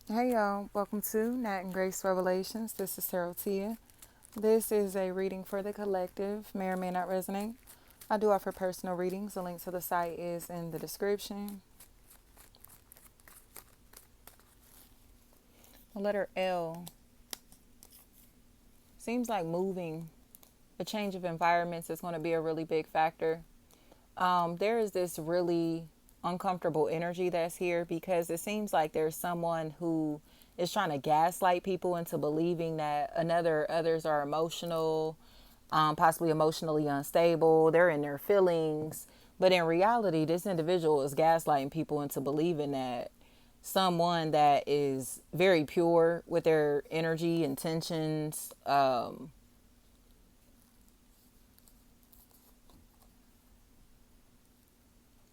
Hey y'all, welcome to Nat and Grace Revelations. This is Sarah Tia. This is a reading for the collective, may or may not resonate. I do offer personal readings. The link to the site is in the description. The letter L seems like moving. A change of environments is going to be a really big factor. There is this really uncomfortable energy that's here because it seems like there's someone who is trying to gaslight people into believing that others are emotional, possibly emotionally unstable. They're in their feelings. But in reality, this individual is gaslighting people into believing that someone that is very pure with their energy, intentions,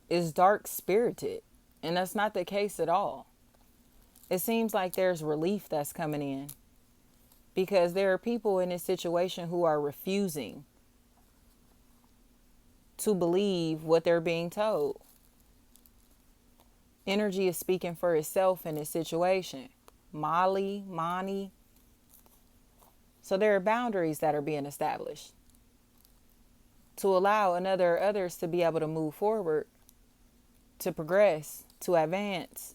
is dark spirited. And that's not the case at all. It seems like there's relief that's coming in because there are people in this situation who are refusing to believe what they're being told. Energy is speaking for itself in this situation. Molly, Mani. So there are boundaries that are being established to allow others to be able to move forward, to progress, to advance.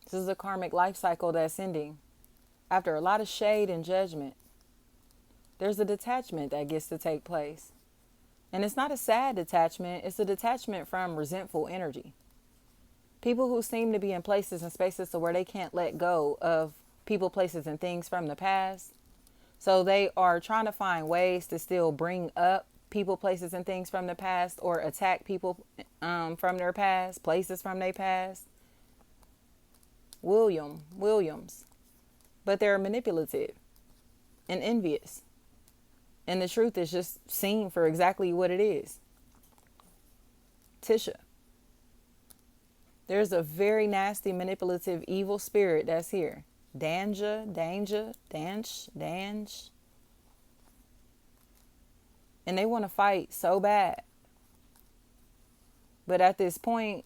This is a karmic life cycle that's ending. After a lot of shade and judgment, there's a detachment that gets to take place. And it's not a sad detachment, it's a detachment from resentful energy. People who seem to be in places and spaces to where they can't let go of people, places, and things from the past. So they are trying to find ways to still bring up people, places, and things from the past or attack people from their past, places from their past. Williams. But they're manipulative and envious. And the truth is just seen for exactly what it is. Tisha. There's a very nasty, manipulative, evil spirit that's here. Dange. And they want to fight so bad. But at this point,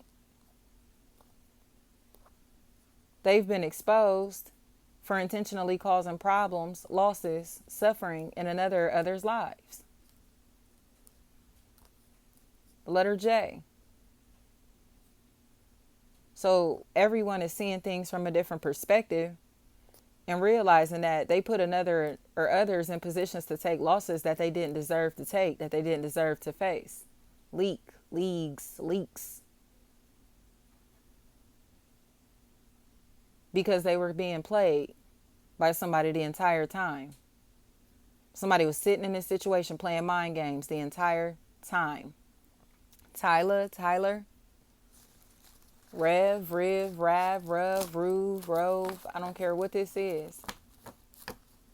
they've been exposed for intentionally causing problems, losses, suffering in others' lives. The letter J. So everyone is seeing things from a different perspective and realizing that they put another or others in positions to take losses that they didn't deserve to take, that they didn't deserve to face. Leaks. Because they were being played by somebody the entire time. Somebody was sitting in this situation playing mind games the entire time. Tyler, Rev, Riv, Rav, Ruv, Ruve, Rove. I don't care what this is.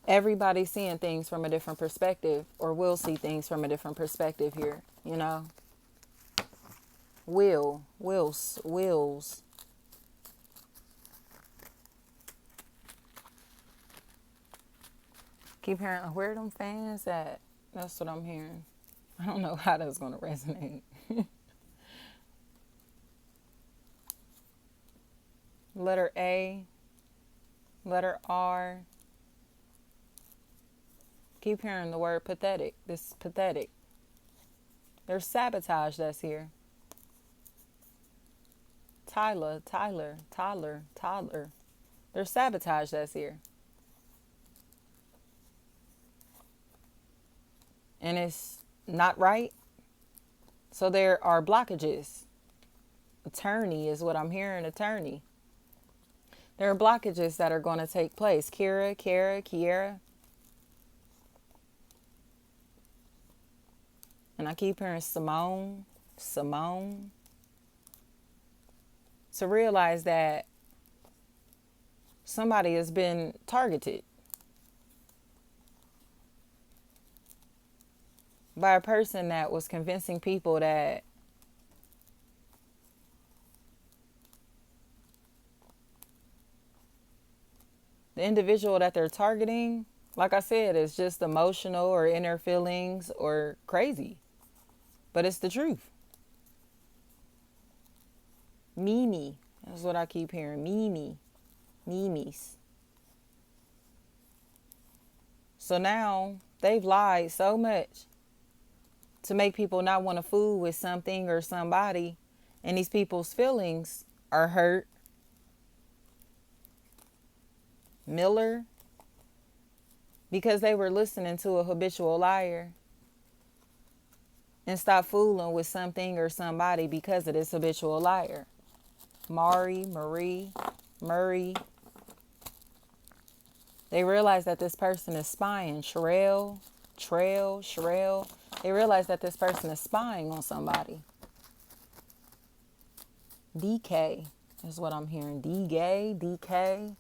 Everybody's seeing things from a different perspective or will see things from a different perspective here, you know. Wills. Keep hearing, where are them fans at? That's what I'm hearing. I don't know how that's going to resonate. Letter A, letter R. Keep hearing the word pathetic. This is pathetic. There's sabotage that's here. Tyler. There's sabotage that's here. And it's not right. So there are blockages. Attorney is what I'm hearing, attorney. There are blockages that are going to take place. Kiera. And I keep hearing Simone. To realize that somebody has been targeted by a person that was convincing people that the individual that they're targeting, like I said, is just emotional or in their feelings or crazy. But it's the truth. Mimi. That's what I keep hearing. Memes. So now they've lied so much to make people not want to fool with something or somebody, and these people's feelings are hurt. Miller, because they were listening to a habitual liar, and stop fooling with something or somebody because of this habitual liar. Murray. They realize that this person is spying. Sherelle. They realize that this person is spying on somebody. DK is what I'm hearing. DK.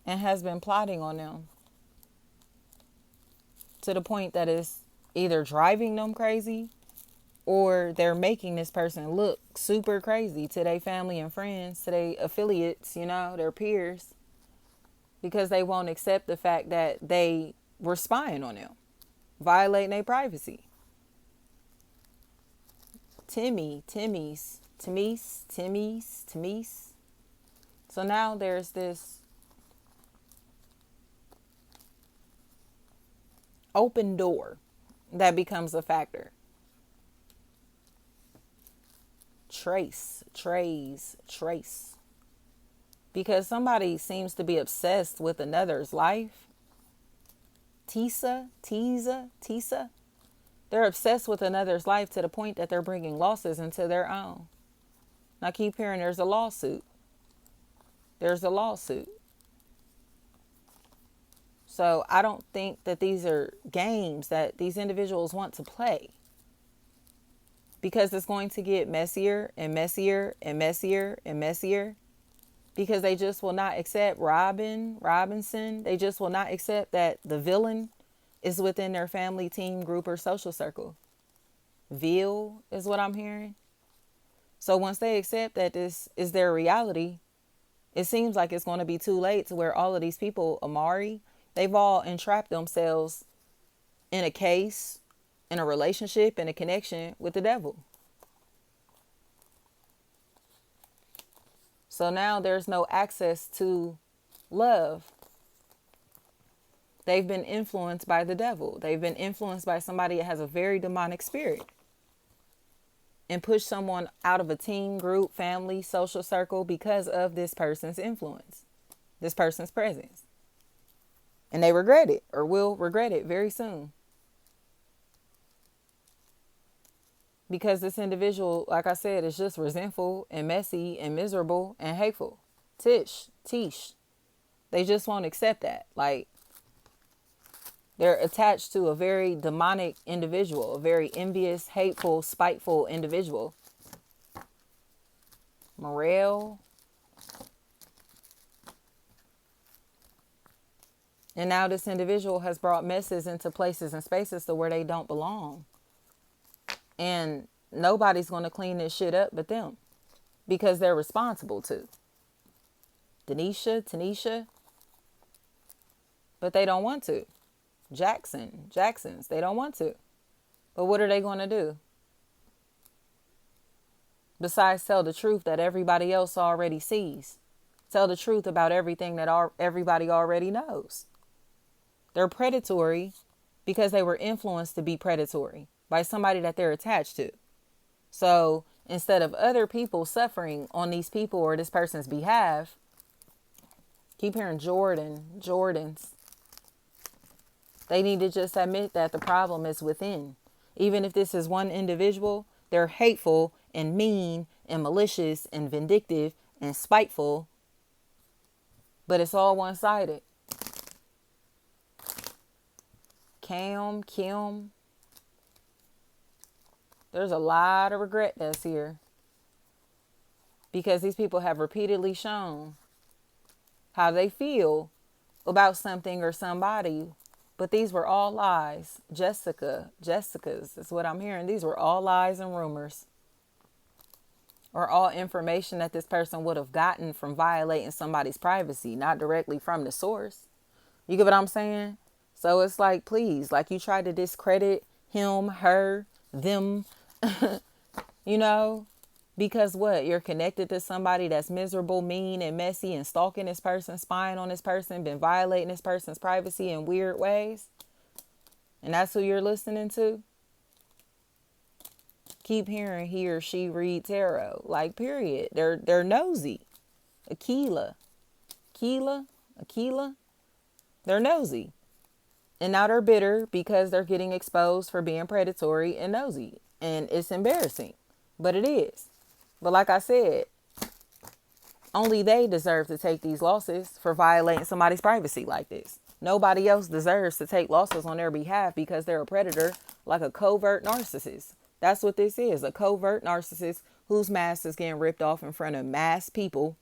And has been plotting on them to the point that it's either driving them crazy or they're making this person look super crazy to their family and friends, to their affiliates, their peers, because they won't accept the fact that they were spying on them, violating their privacy. Timmy's. So now there's this open door that becomes a factor. Trace. Because somebody seems to be obsessed with another's life. Tisa. They're obsessed with another's life to the point that they're bringing losses into their own. And I keep hearing there's a lawsuit. So I don't think that these are games that these individuals want to play, because it's going to get messier and messier because they just will not accept Robinson. They just will not accept that the villain is within their family, team, group, or social circle. Veal is what I'm hearing. So once they accept that this is their reality, it seems like it's going to be too late to where all of these people, Amari, they've all entrapped themselves in a case, in a relationship, in a connection with the devil. So now there's no access to love. They've been influenced by the devil. They've been influenced by somebody that has a very demonic spirit, and push someone out of a team, group, family, social circle because of this person's influence, this person's presence. And they regret it, or will regret it very soon. Because this individual, like I said, is just resentful and messy and miserable and hateful. Tish. They just won't accept that. Like, they're attached to a very demonic individual, a very envious, hateful, spiteful individual. Morale. And now this individual has brought messes into places and spaces to where they don't belong. And nobody's going to clean this shit up but them, because they're responsible to. Tanisha. But they don't want to. Jacksons, they don't want to. But what are they going to do? Besides tell the truth that everybody else already sees. Tell the truth about everything that everybody already knows. They're predatory because they were influenced to be predatory by somebody that they're attached to. So instead of other people suffering on these people or this person's behalf, keep hearing Jordans. They need to just admit that the problem is within. Even if this is one individual, they're hateful and mean and malicious and vindictive and spiteful. But it's all one-sided. Kim. There's a lot of regret that's here. Because these people have repeatedly shown how they feel about something or somebody. But these were all lies. Jessica's is what I'm hearing. These were all lies and rumors. Or all information that this person would have gotten from violating somebody's privacy. Not directly from the source, You get what I'm saying? So it's like, please, like you try to discredit him, her, them, you know, because what? You're connected to somebody that's miserable, mean, and messy and stalking this person, spying on this person, been violating this person's privacy in weird ways. And that's who you're listening to. Keep hearing he or she read tarot. Like, period. They're nosy. Aquila. Aquila. They're nosy. And now they're bitter because they're getting exposed for being predatory and nosy. And it's embarrassing. But it is. But like I said, only they deserve to take these losses for violating somebody's privacy like this. Nobody else deserves to take losses on their behalf because they're a predator, like a covert narcissist. That's what this is, a covert narcissist whose mask is getting ripped off in front of mass people.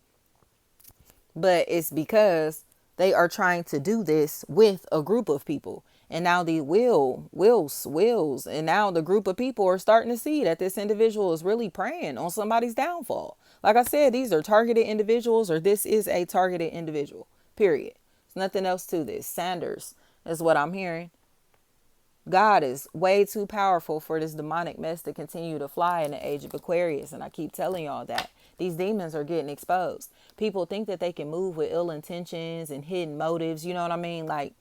But it's because they are trying to do this with a group of people. And now the wills, and now the group of people are starting to see that this individual is really preying on somebody's downfall. Like I said, these are targeted individuals, or this is a targeted individual, period. There's nothing else to this. Sanders is what I'm hearing. God is way too powerful for this demonic mess to continue to fly in the age of Aquarius. And I keep telling y'all that these demons are getting exposed. People think that they can move with ill intentions and hidden motives. You know what I mean? Like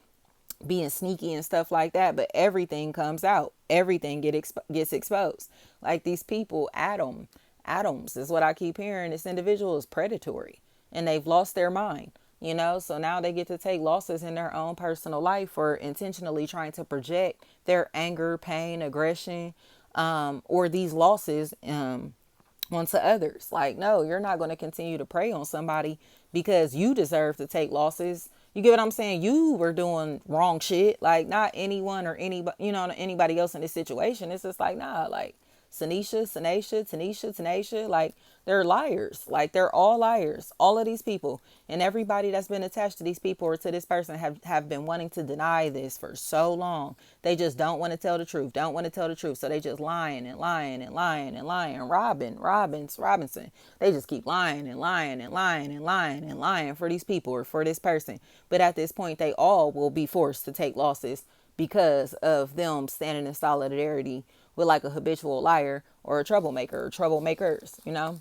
being sneaky and stuff like that. But everything comes out. Everything gets exposed. Like these people, Adams is what I keep hearing. This individual is predatory and they've lost their mind. You know, so now they get to take losses in their own personal life for intentionally trying to project their anger, pain, aggression, or these losses onto others. Like, no, you're not going to continue to prey on somebody because you deserve to take losses. You get what I'm saying? You were doing wrong shit. Like, not anyone or anybody, you know, anybody else in this situation. It's just like, nah, like Tanisha, like they're liars. Like they're all liars. All of these people and everybody that's been attached to these people or to this person have been wanting to deny this for so long. They just don't want to tell the truth. So they just lying. Robinson. They just keep lying for these people or for this person. But at this point, they all will be forced to take losses because of them standing in solidarity with like a habitual liar or a troublemaker or troublemakers, you know.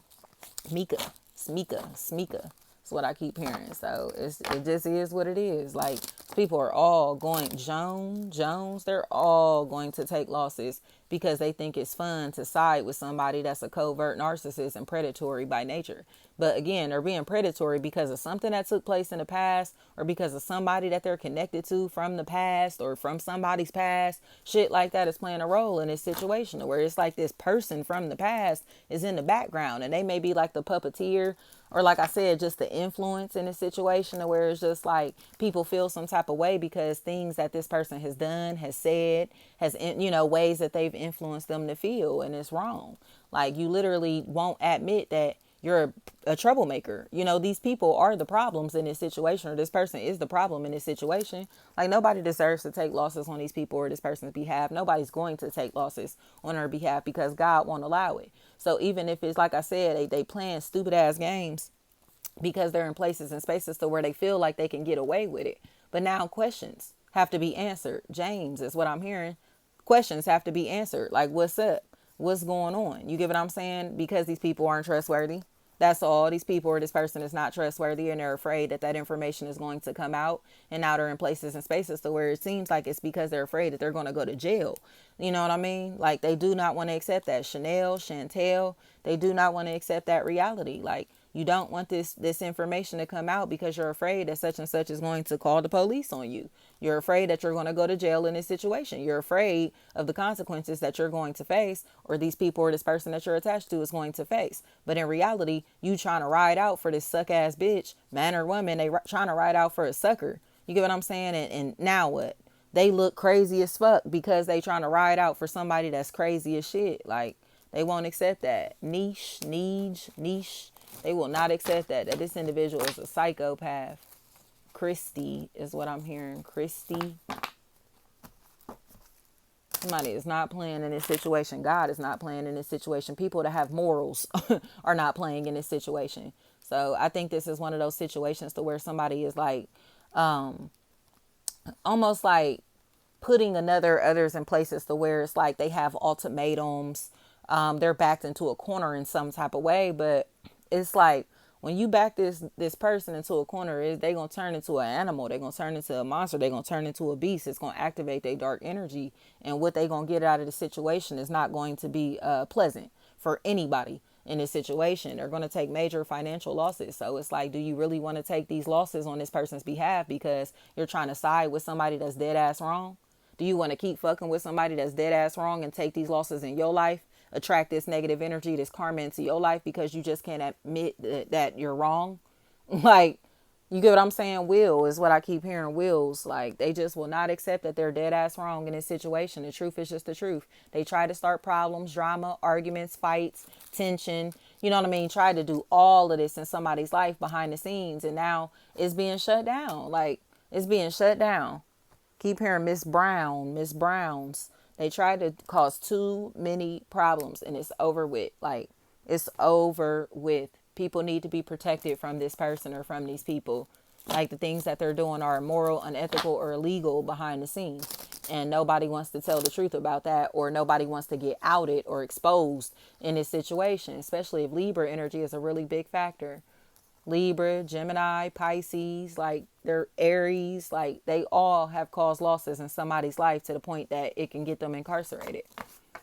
Smika. That's what I keep hearing. So it just is what it is. Like people are all going, Jones, they're all going to take losses because they think it's fun to side with somebody that's a covert narcissist and predatory by nature. But again, they're being predatory because of something that took place in the past or because of somebody that they're connected to from the past or from somebody's past. Shit like that is playing a role in this situation where it's like this person from the past is in the background and they may be like the puppeteer or like I said, just the influence in a situation where it's just like people feel some type of way because things that this person has done, has said, has, you know, ways that they've influenced them to feel, and it's wrong. Like you literally won't admit that you're a troublemaker. You know, these people are the problems in this situation, or this person is the problem in this situation. Like nobody deserves to take losses on these people or this person's behalf. Nobody's going to take losses on her behalf because God won't allow it. So even if it's like I said, they playing stupid ass games because they're in places and spaces to where they feel like they can get away with it. But now questions have to be answered. James is what I'm hearing. Questions have to be answered. Like, what's up? What's going on? You get what I'm saying? Because these people aren't trustworthy. That's all. These people or this person is not trustworthy and they're afraid that that information is going to come out. And now they're in places and spaces to where it seems like it's because they're afraid that they're going to go to jail. You know what I mean? Like they do not want to accept that. Chantel, they do not want to accept that reality. Like you don't want this information to come out because you're afraid that such and such is going to call the police on you. You're afraid that you're going to go to jail in this situation. You're afraid of the consequences that you're going to face or these people or this person that you're attached to is going to face. But in reality, you trying to ride out for this suck ass bitch, man or woman, they trying to ride out for a sucker. You get what I'm saying? And now what? They look crazy as fuck because they trying to ride out for somebody that's crazy as shit. Like they won't accept that. Niche. They will not accept that this individual is a psychopath. Christy is what I'm hearing. Christy. Somebody is not playing in this situation. God is not playing in this situation. People that have morals are not playing in this situation. So I think this is one of those situations to where somebody is like, almost like putting others in places to where it's like they have ultimatums. They're backed into a corner in some type of way, but it's like when you back this person into a corner, is they gonna turn into an animal, they gonna turn into a monster, they gonna turn into a beast. It's gonna activate their dark energy, and what they gonna get out of the situation is not going to be pleasant for anybody in this situation. They're going to take major financial losses. So it's like, do you really want to take these losses on this person's behalf because you're trying to side with somebody that's dead ass wrong? Do you want to keep fucking with somebody that's dead ass wrong and take these losses in your life, attract this negative energy, this karma into your life because you just can't admit that you're wrong? Like, you get what I'm saying? Will is what I keep hearing. Wills, like, they just will not accept that they're dead ass wrong in this situation. The truth is just the truth. They try to start problems, drama, arguments, fights, tension. You know what I mean? Try to do all of this in somebody's life behind the scenes, and now it's being shut down. Like, it's being shut down. Keep hearing Miss Brown, Miss Browns. They try to cause too many problems, and it's over with. Like, it's over with. People need to be protected from this person or from these people. Like, the things that they're doing are immoral, unethical, or illegal behind the scenes. And nobody wants to tell the truth about that, or nobody wants to get outed or exposed in this situation, especially if Libra energy is a really big factor. Libra, Gemini, Pisces, like they're Aries, like they all have caused losses in somebody's life to the point that it can get them incarcerated.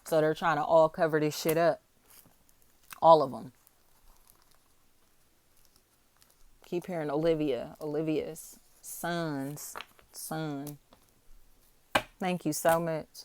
So they're trying to all cover this shit up. All of them. Keep hearing Olivia's son. Thank you so much.